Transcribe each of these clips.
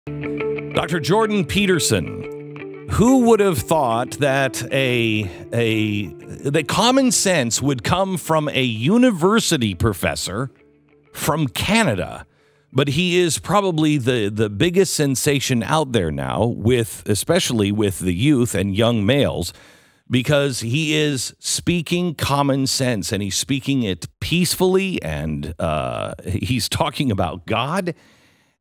Dr. Jordan Peterson, who would have thought that that common sense would come from a university professor from Canada? But he is probably the biggest sensation out there now, especially with the youth and young males, because he is speaking common sense, and he's speaking it peacefully, and he's talking about God.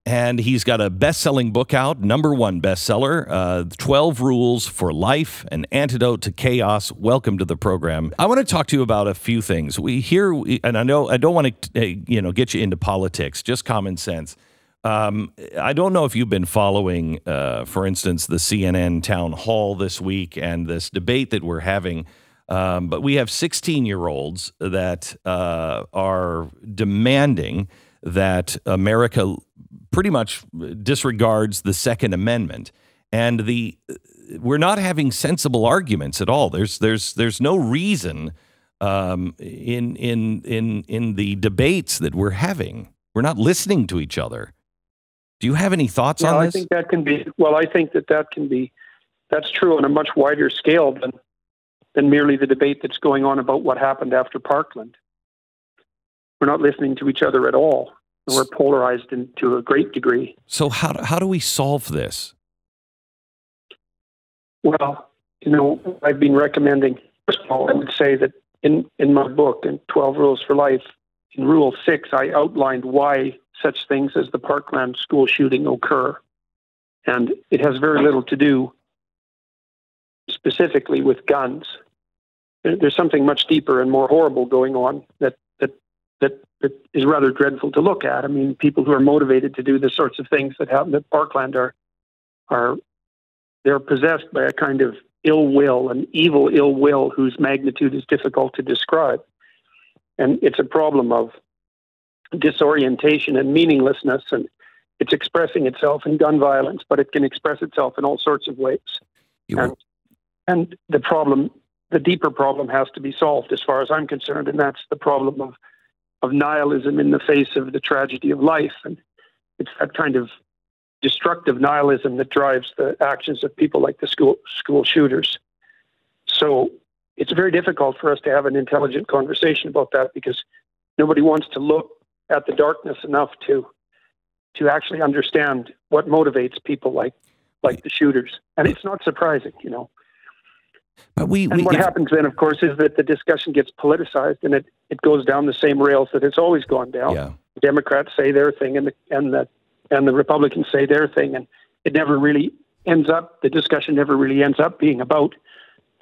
And he's got a best-selling book out, #1 bestseller, 12 Rules for Life, an Antidote to Chaos. Welcome to the program. I want to talk to you about a few things. And I know I don't want to get you into politics, just common sense. I don't know if you've been following, for instance, the CNN town hall this week and this debate that we're having, but we have 16-year-olds that are demanding that America pretty much disregards the Second Amendment, and we're not having sensible arguments at all. There's no reason in the debates that we're having. We're not listening to each other. Do you have any thoughts on this? I think that can be. Well, I think that can be. That's true on a much wider scale than merely the debate that's going on about what happened after Parkland. We're not listening to each other at all. We're polarized to a great degree. So how do we solve this? Well, I've been recommending, first of all, I would say that in my book, in 12 Rules for Life, in Rule 6, I outlined why such things as the Parkland school shooting occur. And it has very little to do specifically with guns. There's something much deeper and more horrible going on that is rather dreadful to look at. I mean, people who are motivated to do the sorts of things that happen at Parkland they're possessed by a kind of ill will, an evil ill will whose magnitude is difficult to describe. And it's a problem of disorientation and meaninglessness, and it's expressing itself in gun violence, but it can express itself in all sorts of ways. And the deeper problem has to be solved as far as I'm concerned, and that's the problem of nihilism in the face of the tragedy of life. And it's that kind of destructive nihilism that drives the actions of people like the school shooters. So it's very difficult for us to have an intelligent conversation about that, because nobody wants to look at the darkness enough to actually understand what motivates people like the shooters. And it's not surprising, But what happens then, of course, is that the discussion gets politicized, and it goes down the same rails that it's always gone down. Yeah. The Democrats say their thing, and the Republicans say their thing, and it never really ends up. The discussion never really ends up being about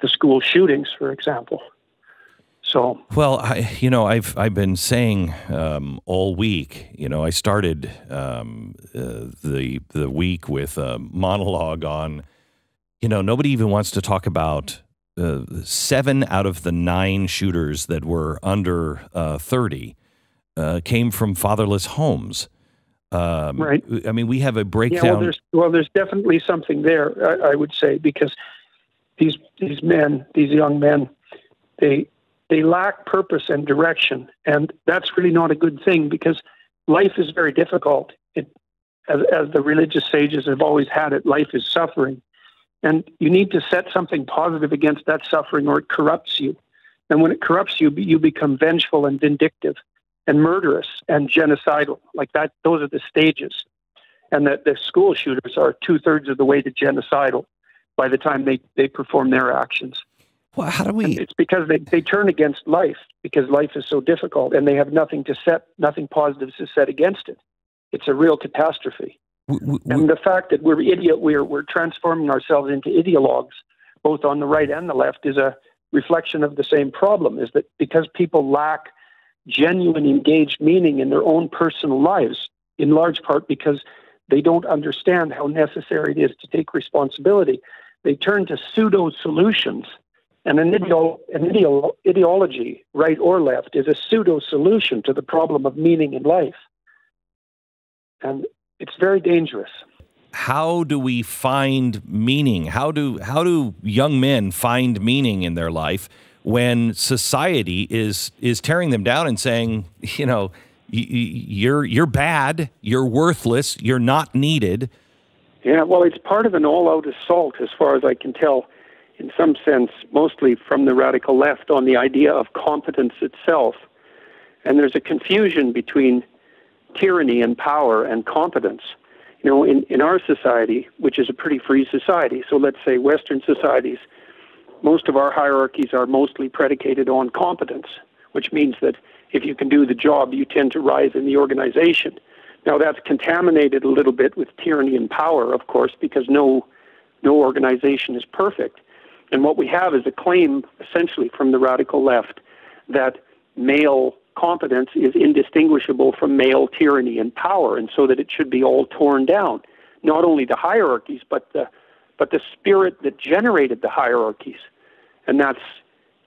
the school shootings, for example. So, well, I've been saying all week. I started the week with a monologue on. Nobody even wants to talk about 7 out of the 9 shooters that were under 30 came from fatherless homes. Right. I mean, we have a breakdown. Yeah, there's definitely something there, I would say, because these young men, they lack purpose and direction, and that's really not a good thing, because life is very difficult. As the religious sages have always had it, life is suffering. And you need to set something positive against that suffering, or it corrupts you. And when it corrupts you, you become vengeful and vindictive and murderous and genocidal. Like that, those are the stages. And that the school shooters are 2/3 of the way to genocidal by the time they perform their actions. Well, how do we? And it's because they turn against life, because life is so difficult, and they have nothing positive to set against it. It's a real catastrophe. And the fact that we're transforming ourselves into ideologues, both on the right and the left, is a reflection of the same problem, is that because people lack genuine engaged meaning in their own personal lives, in large part because they don't understand how necessary it is to take responsibility, they turn to pseudo-solutions. And an ideology, right or left, is a pseudo-solution to the problem of meaning in life. And it's very dangerous. How do we find meaning? How do young men find meaning in their life when society is tearing them down and saying, you're bad, you're worthless, you're not needed? Yeah, well, it's part of an all-out assault, as far as I can tell, in some sense, mostly from the radical left, on the idea of competence itself. And there's a confusion between tyranny and power and competence. You know, in our society, which is a pretty free society, so let's say Western societies, most of our hierarchies are mostly predicated on competence, which means that if you can do the job, you tend to rise in the organization. Now, that's contaminated a little bit with tyranny and power, of course, because no organization is perfect. And what we have is a claim, essentially, from the radical left that male competence is indistinguishable from male tyranny and power, and so that it should be all torn down. Not only the hierarchies, but the spirit that generated the hierarchies. And that's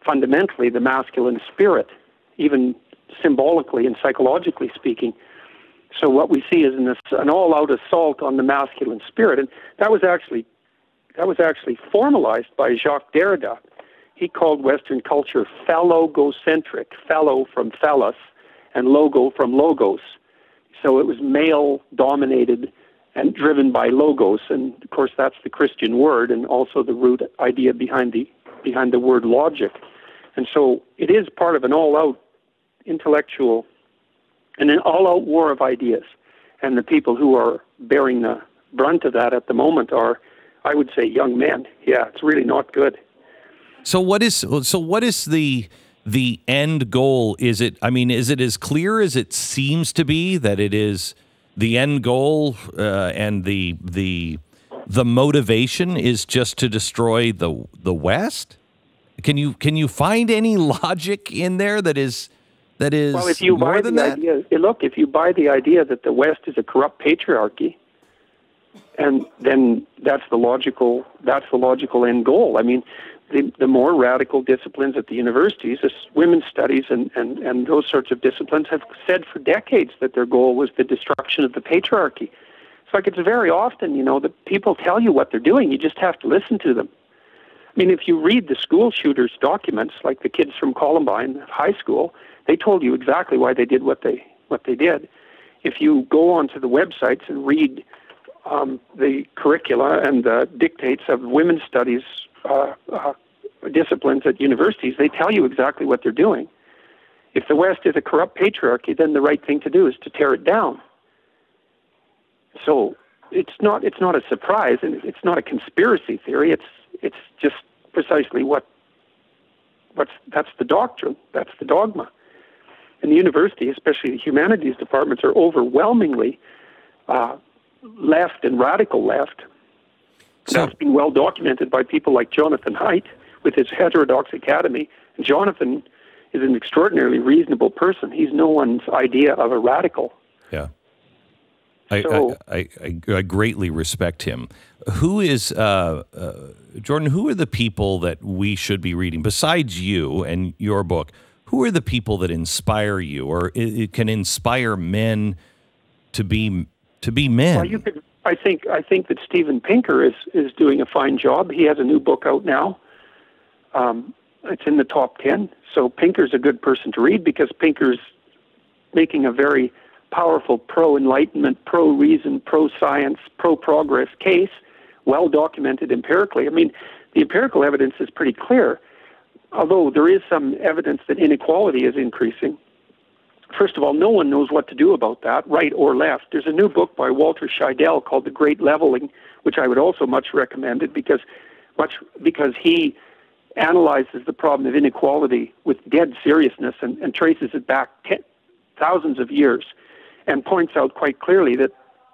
fundamentally the masculine spirit, even symbolically and psychologically speaking. So what we see is an all-out assault on the masculine spirit, and that was actually formalized by Jacques Derrida. He called Western culture phallogocentric, phallo from phallus, and logo from logos. So it was male-dominated and driven by logos, and of course that's the Christian word, and also the root idea behind the word logic. And so it is part of an all-out intellectual and an all-out war of ideas. And the people who are bearing the brunt of that at the moment are, I would say, young men. Yeah, it's really not good. So what is the end goal? Is it as clear as it seems to be, that it is the end goal and the motivation is just to destroy the West? Can you find any logic in there that is well, if you more buy than the that? idea, look, if you buy the idea that the West is a corrupt patriarchy, and then that's the logical end goal. I mean, the more radical disciplines at the universities, women's studies and those sorts of disciplines, have said for decades that their goal was the destruction of the patriarchy. It's like, it's very often, that people tell you what they're doing. You just have to listen to them. I mean, if you read the school shooters' documents, like the kids from Columbine High School, they told you exactly why they did what they did. If you go onto the websites and read the curricula and the dictates of women's studies disciplines at universities, they tell you exactly what they're doing. If the West is a corrupt patriarchy, then the right thing to do is to tear it down. So it's not a surprise, and it's not a conspiracy theory. It's just precisely that's the doctrine, that's the dogma. And the university, especially the humanities departments, are overwhelmingly left and radical left. So, that's been well documented by people like Jonathan Haidt with his Heterodox Academy. And Jonathan is an extraordinarily reasonable person. He's no one's idea of a radical. Yeah. I greatly respect him. Who is, Jordan, who are the people that we should be reading, besides you and your book? Who are the people that inspire you, or it can inspire men to be men? Well, I think that Steven Pinker is doing a fine job. He has a new book out now. It's in the top 10. So Pinker's a good person to read, because Pinker's making a very powerful pro-enlightenment, pro-reason, pro-science, pro-progress case, well documented empirically. I mean, the empirical evidence is pretty clear. Although there is some evidence that inequality is increasing. First of all, no one knows what to do about that, right or left. There's a new book by Walter Scheidel called The Great Leveling, which I would also much recommend it because he analyzes the problem of inequality with dead seriousness and traces it back thousands of years, and points out quite clearly that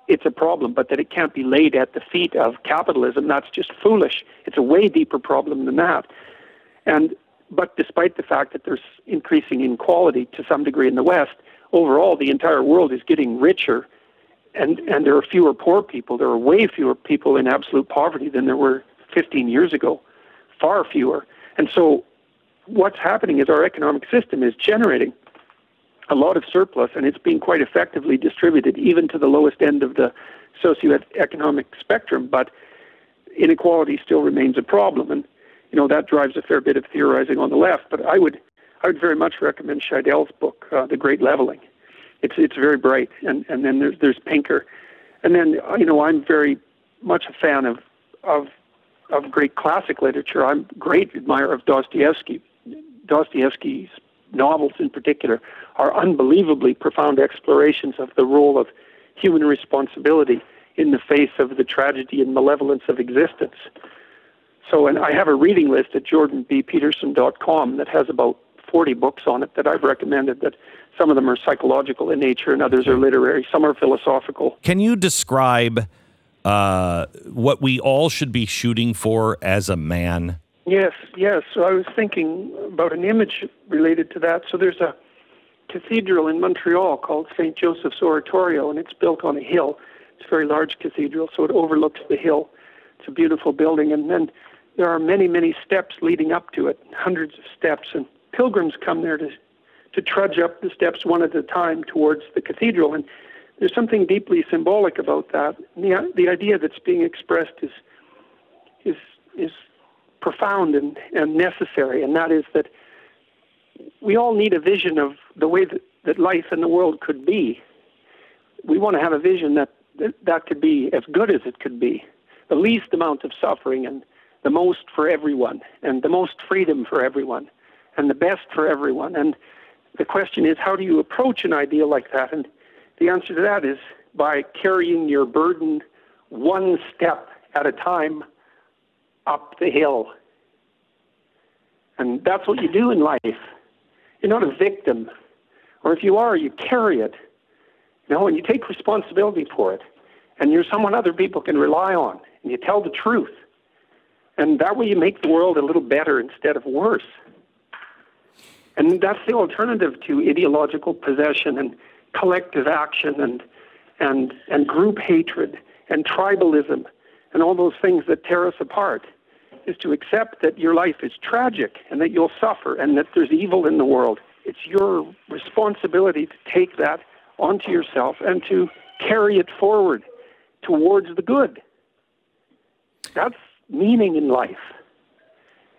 it's a problem, but that it can't be laid at the feet of capitalism. That's just foolish. It's a way deeper problem than that. But despite the fact that there's increasing inequality to some degree in the West, overall the entire world is getting richer, and there are fewer poor people. There are way fewer people in absolute poverty than there were 15 years ago, far fewer. And so what's happening is our economic system is generating a lot of surplus, and it's being quite effectively distributed even to the lowest end of the socioeconomic spectrum, but inequality still remains a problem. And that drives a fair bit of theorizing on the left, but I would very much recommend Scheidel's book, The Great Leveling. It's very bright, and then there's Pinker, and then I'm very much a fan of great classic literature. I'm a great admirer of Dostoevsky. Dostoevsky's novels in particular are unbelievably profound explorations of the role of human responsibility in the face of the tragedy and malevolence of existence. So, and I have a reading list at jordanbpeterson.com that has about 40 books on it that I've recommended. That some of them are psychological in nature and others are literary. Some are philosophical. Can you describe what we all should be shooting for as a man? Yes. So I was thinking about an image related to that. So there's a cathedral in Montreal called St. Joseph's Oratorio, and it's built on a hill. It's a very large cathedral, so it overlooks the hill. It's a beautiful building, and then there are many, many steps leading up to it, hundreds of steps, and pilgrims come there to trudge up the steps one at a time towards the cathedral. And there's something deeply symbolic about that. The idea that's being expressed is profound and necessary, and that is that we all need a vision of the way that life in the world could be. We want to have a vision that could be as good as it could be, the least amount of suffering and the most for everyone, and the most freedom for everyone, and the best for everyone. And the question is, how do you approach an ideal like that? And the answer to that is by carrying your burden one step at a time up the hill. And that's what you do in life. You're not a victim. Or if you are, you carry it. And you take responsibility for it. And you're someone other people can rely on. And you tell the truth. And that way you make the world a little better instead of worse. And that's the alternative to ideological possession and collective action and group hatred and tribalism and all those things that tear us apart, is to accept that your life is tragic and that you'll suffer and that there's evil in the world. It's your responsibility to take that onto yourself and to carry it forward towards the good. That's meaning in life.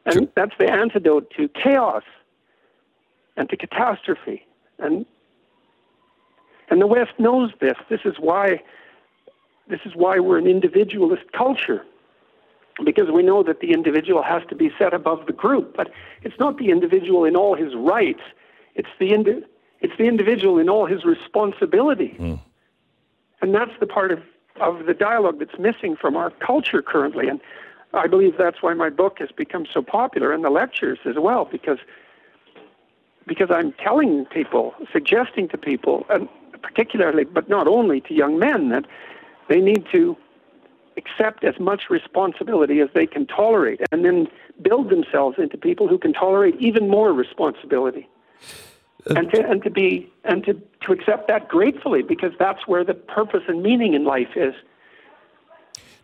And that's the antidote to chaos and to catastrophe. And the West knows this. This is why we're an individualist culture, because we know that the individual has to be set above the group. But it's not the individual in all his rights. It's the individual in all his responsibility. Mm. And that's the part of the dialogue that's missing from our culture currently. And I believe that's why my book has become so popular, and the lectures as well, because I'm telling people, suggesting to people, and particularly, but not only to young men, that they need to accept as much responsibility as they can tolerate, and then build themselves into people who can tolerate even more responsibility, and to accept that gratefully, because that's where the purpose and meaning in life is.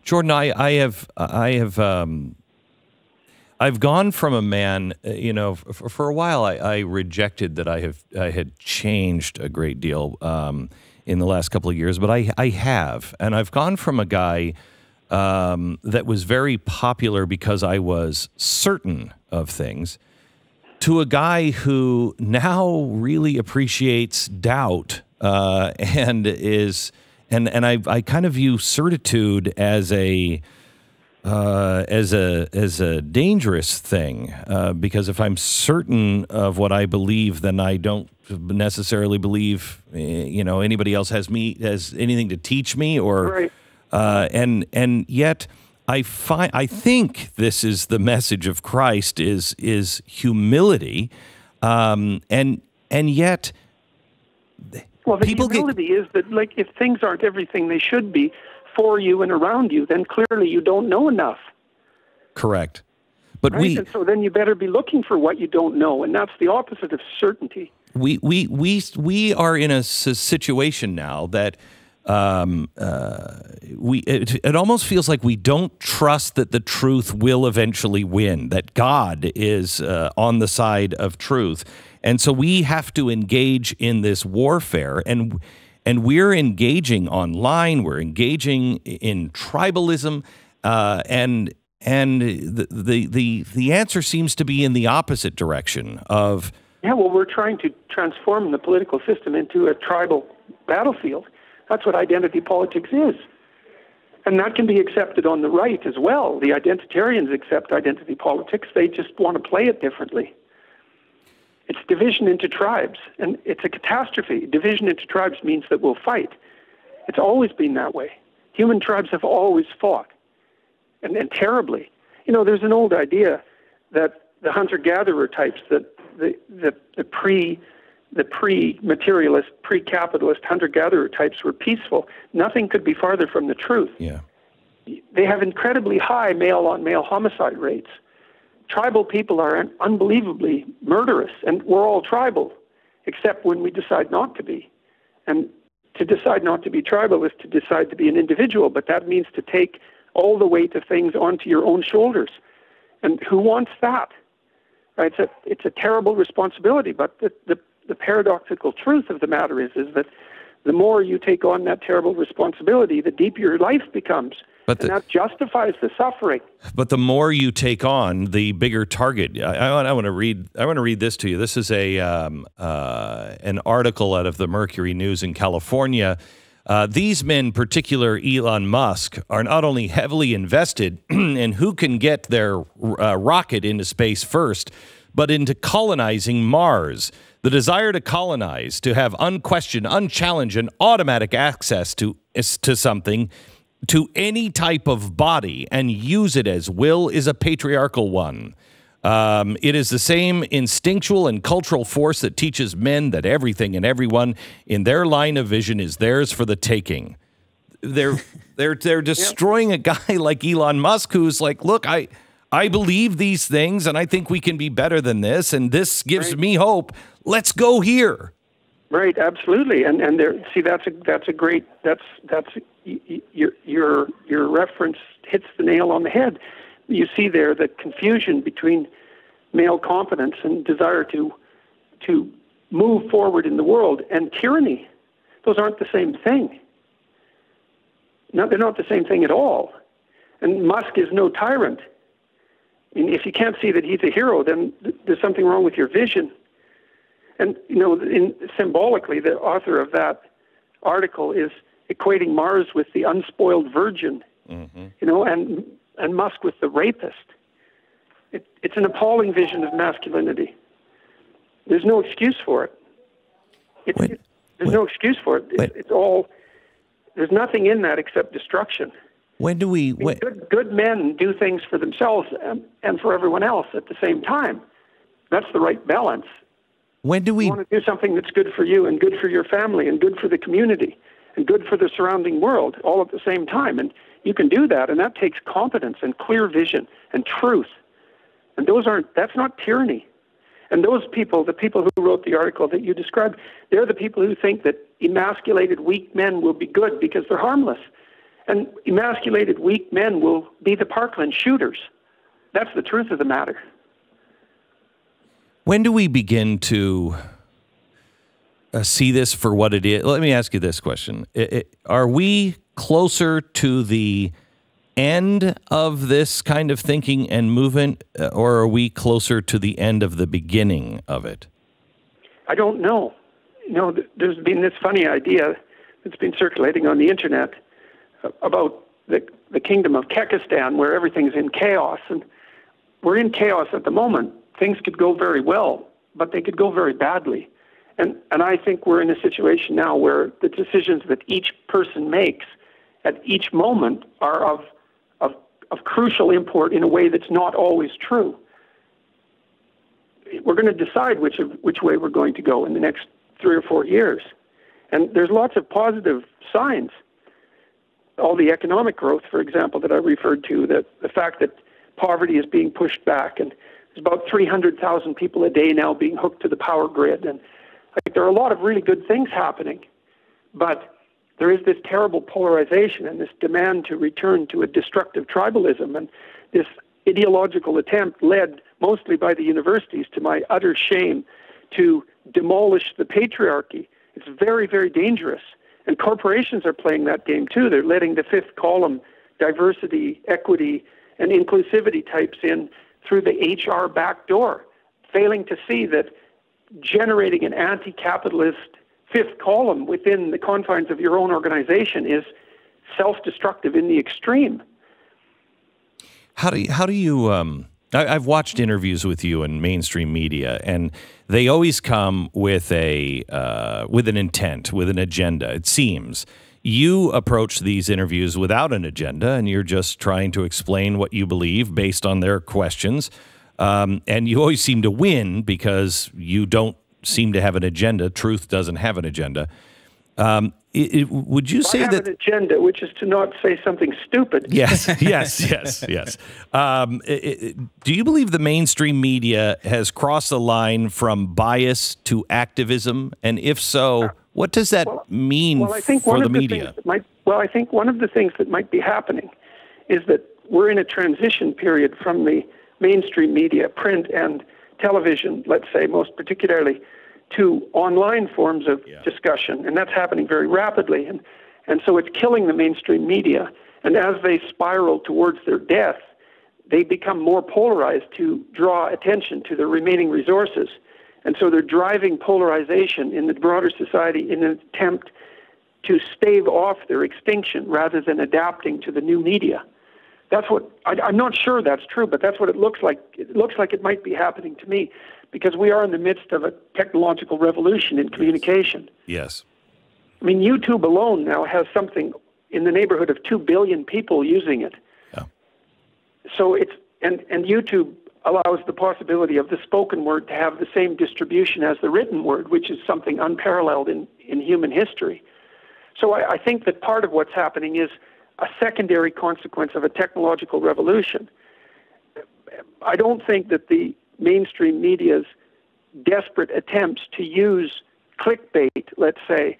Jordan, I've gone from a man, for a while I rejected that I had changed a great deal in the last couple of years, but I have, and I've gone from a guy that was very popular because I was certain of things, to a guy who now really appreciates doubt and I kind of view certitude as a dangerous thing, because if I'm certain of what I believe, then I don't necessarily believe anybody else has anything to teach me, or right. And yet I think this is the message of Christ is humility, and yet. Well, the humility is that, like, if things aren't everything they should be for you and around you, then clearly you don't know enough. Correct. But right? And so then you better be looking for what you don't know, and that's the opposite of certainty. We are in a situation now that it almost feels like we don't trust that the truth will eventually win, that God is on the side of truth. And so we have to engage in this warfare, and we're engaging online. We're engaging in tribalism, and the answer seems to be in the opposite direction of. Yeah, well, we're trying to transform the political system into a tribal battlefield. That's what identity politics is. And that can be accepted on the right as well. The identitarians accept identity politics. They just want to play it differently. It's division into tribes, and it's a catastrophe. Division into tribes means that we'll fight. It's always been that way. Human tribes have always fought, and terribly. You know, there's an old idea that the hunter-gatherer types, that the pre-materialist, pre-capitalist hunter-gatherer types were peaceful. Nothing could be farther from the truth. Yeah. They have incredibly high male-on-male homicide rates. Tribal people are unbelievably murderous, and we're all tribal, except when we decide not to be. And to decide not to be tribal is to decide to be an individual, but that means to take all the weight of things onto your own shoulders. And who wants that? Right? It's a terrible responsibility, but the paradoxical truth of the matter is that the more you take on that terrible responsibility, the deeper your life becomes. And that justifies the suffering. But the more you take on, the bigger target. I want to read this to you. This is an article out of the Mercury News in California. These men, particular Elon Musk, are not only heavily invested in who can get their rocket into space first, but into colonizing Mars. The desire to colonize, to have unquestioned, unchallenged, and automatic access to something, to any type of body, and use it as will, is a patriarchal one. It is the same instinctual and cultural force that teaches men that everything and everyone in their line of vision is theirs for the taking. They're destroying a guy like Elon Musk, who's like, look, I believe these things, and I think we can be better than this, and this gives me hope. Let's go here. Right, absolutely, and there. See, that's a great. Your reference hits the nail on the head. You see there the confusion between male competence and desire to move forward in the world and tyranny. Those aren't the same thing. No, they're not the same thing at all. And Musk is no tyrant. I mean, if you can't see that he's a hero, then there's something wrong with your vision. And, you know, symbolically, the author of that article is equating Mars with the unspoiled virgin, you know, and Musk with the rapist. It's an appalling vision of masculinity. There's no excuse for it. There's no excuse for it. It's all, there's nothing in that except destruction. When do we... Good men do things for themselves and for everyone else at the same time. That's the right balance. When do we... You want to do something that's good for you and good for your family and good for the community and good for the surrounding world all at the same time. And you can do that, and that takes competence and clear vision and truth. And that's not tyranny. And those people, the people who wrote the article that you described, they're the people who think that emasculated weak men will be good because they're harmless. And emasculated weak men will be the Parkland shooters. That's the truth of the matter. When do we begin to see this for what it is? Let me ask you this question. Are we closer to the end of this kind of thinking and movement, or are we closer to the end of the beginning of it? I don't know. You know, there's been this funny idea that's been circulating on the internet about the kingdom of Kekistan, where everything's in chaos. And we're in chaos at the moment. Things could go very well, but they could go very badly. And I think we're in a situation now where the decisions that each person makes at each moment are of crucial import in a way that's not always true. We're going to decide which way we're going to go in the next 3 or 4 years. And there's lots of positive signs. All the economic growth, for example, that I referred to, the fact that poverty is being pushed back, and there's about 300,000 people a day now being hooked to the power grid. And there are a lot of really good things happening. But there is this terrible polarization and this demand to return to a destructive tribalism, and this ideological attempt led mostly by the universities, to my utter shame, to demolish the patriarchy. It's very, very dangerous. And corporations are playing that game too. They're letting the fifth column, diversity, equity, and inclusivity types in through the HR back door, failing to see that generating an anti-capitalist fifth column within the confines of your own organization is self-destructive in the extreme. How do you I've watched interviews with you in mainstream media, and they always come with with an intent, with an agenda. It seems you approach these interviews without an agenda, and you're just trying to explain what you believe based on their questions. And you always seem to win because you don't seem to have an agenda. Truth doesn't have an agenda. Would you say I have an agenda, which is to not say something stupid? Yes. Do you believe the mainstream media has crossed the line from bias to activism? And if so, what does that mean for the media? I think one of the things that might be happening is that we're in a transition period from the mainstream media, print and television, let's say, most particularly, to online forms of discussion, and that's happening very rapidly. And so it's killing the mainstream media. And as they spiral towards their death, they become more polarized to draw attention to the remaining resources. And so they're driving polarization in the broader society in an attempt to stave off their extinction rather than adapting to the new media. That's what, I'm not sure that's true, but that's what it looks like. It looks like it might be happening to me, because we are in the midst of a technological revolution in communication. Yes. I mean, YouTube alone now has something in the neighborhood of 2 billion people using it. Yeah. So and YouTube allows the possibility of the spoken word to have the same distribution as the written word, which is something unparalleled in human history. So I think that part of what's happening is a secondary consequence of a technological revolution. I don't think that the mainstream media's desperate attempts to use clickbait, let's say,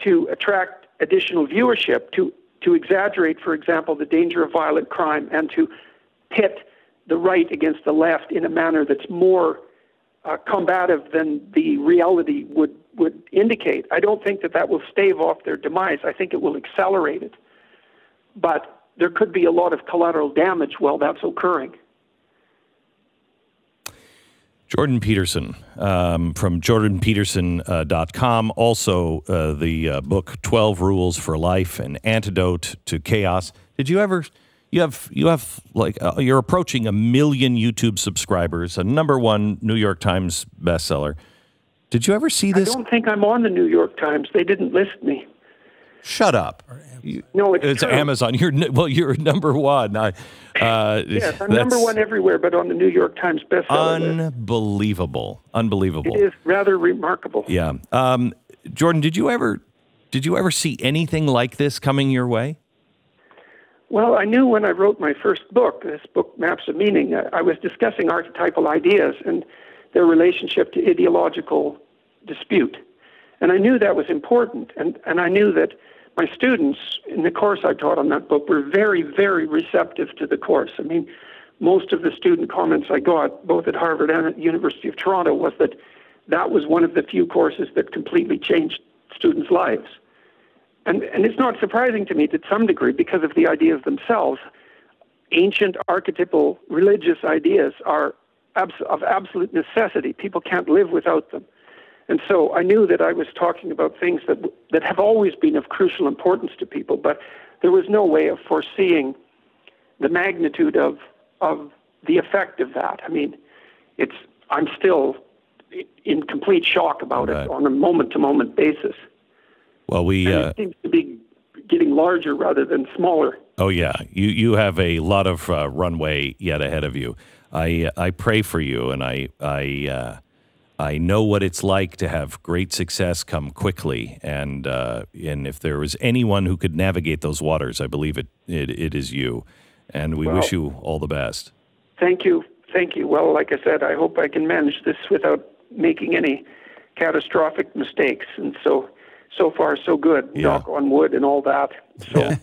to attract additional viewership, to exaggerate, for example, the danger of violent crime, and to pit the right against the left in a manner that's more combative than the reality would indicate. I don't think that will stave off their demise. I think it will accelerate it. But there could be a lot of collateral damage while that's occurring. Jordan Peterson from jordanpeterson.com. Also, the book 12 Rules for Life, an Antidote to Chaos. Did you ever? You have like you're approaching 1 million YouTube subscribers, a #1 New York Times bestseller. Did you ever see this? I don't think I'm on the New York Times. They didn't list me. Shut up. No, it's true. Amazon. You're #1. Yes, I'm #1 everywhere, but on the New York Times bestseller list. Unbelievable. It is rather remarkable. Yeah. Jordan, did you ever see anything like this coming your way? Well, I knew when I wrote my first book, this book, Maps of Meaning, I was discussing archetypal ideas and their relationship to ideological dispute. And I knew that was important. And I knew that my students in the course I taught on that book were very, very receptive to the course. I mean, most of the student comments I got, both at Harvard and at the University of Toronto, was that was one of the few courses that completely changed students' lives. And it's not surprising to me to some degree because of the ideas themselves. Ancient archetypal religious ideas are of absolute necessity. People can't live without them. And so I knew that I was talking about things that have always been of crucial importance to people, but there was no way of foreseeing the magnitude of the effect of that. I mean, I'm still in complete shock about it on a moment-to-moment basis. Well, it seems to be getting larger rather than smaller. Oh yeah, you have a lot of runway yet ahead of you. I pray for you, and I know what it's like to have great success come quickly, and if there was anyone who could navigate those waters, I believe it is you, and we wish you all the best. Thank you. Well, like I said, I hope I can manage this without making any catastrophic mistakes, and so far so good. Yeah. Knock on wood and all that. So. Yeah.